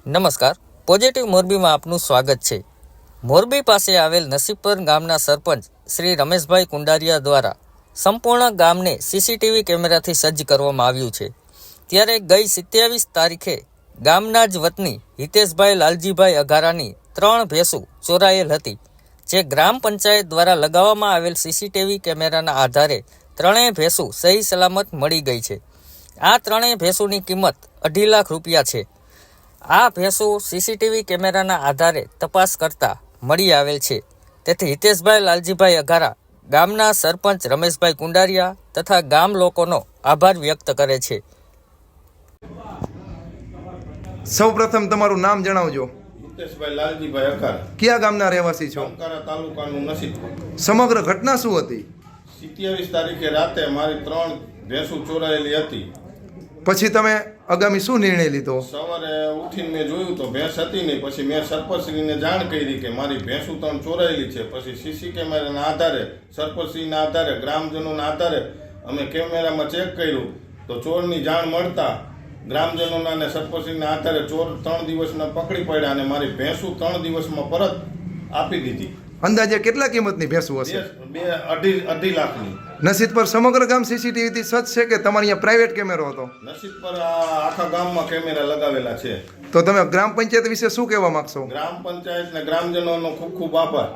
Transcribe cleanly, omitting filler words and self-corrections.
નમસ્કાર, પોઝિટિવ મોરબીમાં આપનું સ્વાગત છે। મોરબી પાસે આવેલ નસીબપર ગામના સરપંચ શ્રી રમેશભાઈ કુંડારિયા દ્વારા સંપૂર્ણ ગામને સીસીટીવી કેમેરાથી સજ્જ કરવામાં આવ્યું છે। ત્યારે ગઈ 27 તારીખે ગામના જ વતની હિતેશભાઈ લાલજીભાઈ અઘારાની 3 ભેંસો ચોરાયેલ હતી, જે ગ્રામ પંચાયત દ્વારા લગાવવામાં આવેલ સીસીટીવી કેમેરાના આધારે 3 ભેંસો સહી સલામત મળી ગઈ છે। આ 3 ભેંસોની કિંમત 2.5 લાખ રૂપિયા છે। આ ભેંસો સીસીટીવી કેમેરાના આધારે તપાસ કરતા મળી આવેલ છે। તેથી હિતેશભાઈ લાલજીભાઈ અઘારા ગામના સરપંચ રમેશભાઈ કુંડારિયા તથા ગામ લોકોનો આભાર વ્યક્ત કરે છે। સૌપ્રથમ તમારું નામ જણાવજો। હિતેશભાઈ લાલજીભાઈ અઘારા, કયા ગામના રહેવાસી છો? ટંકારા તાલુકાનું નસીબપુર। સમગ્ર ઘટના શું હતી? 27 તારીખે રાતે મારી 3 ભેંસો ચોરાયેલી હતી। પછી તમે આગામી શું નિર્ણય લીધો? સવારે ઉઠીને મેં જોયું તો ભેંસ હતી નહીં। પછી મેં સરપંચશ્રીને જાણ કરી કે મારી ભેંસો 3 ચોરાયેલી છે। પછી સીસી કેમેરાના આધારે, સરપંચશ્રીના આધારે, ગ્રામજનોના આધારે અમે કેમેરામાં ચેક કર્યું તો ચોરની જાણ મળતા ગ્રામજનોના અને સરપંચશ્રીના આધારે ચોર 3 દિવસના પકડી પડ્યા અને મારી ભેંસો 3 દિવસમાં પરત આપી દીધી। અંદાજે કેટલા કિંમતની ભેંસો હશે? 2.5 લાખની। નસીબ પર સમગ્ર ગામ સીસીટીવીથી સજ્જ છે કે તમારી અહીંયા પ્રાઇવેટ કેમેરો હતો? નસીબ પર આખા ગામમાં કેમેરા લગાવેલા છે। તો તમે ગ્રામ પંચાયત વિશે શું કહેવા માંગશો? ગ્રામ પંચાયત ને ગ્રામજનોનો ખૂબ ખૂબ આભાર।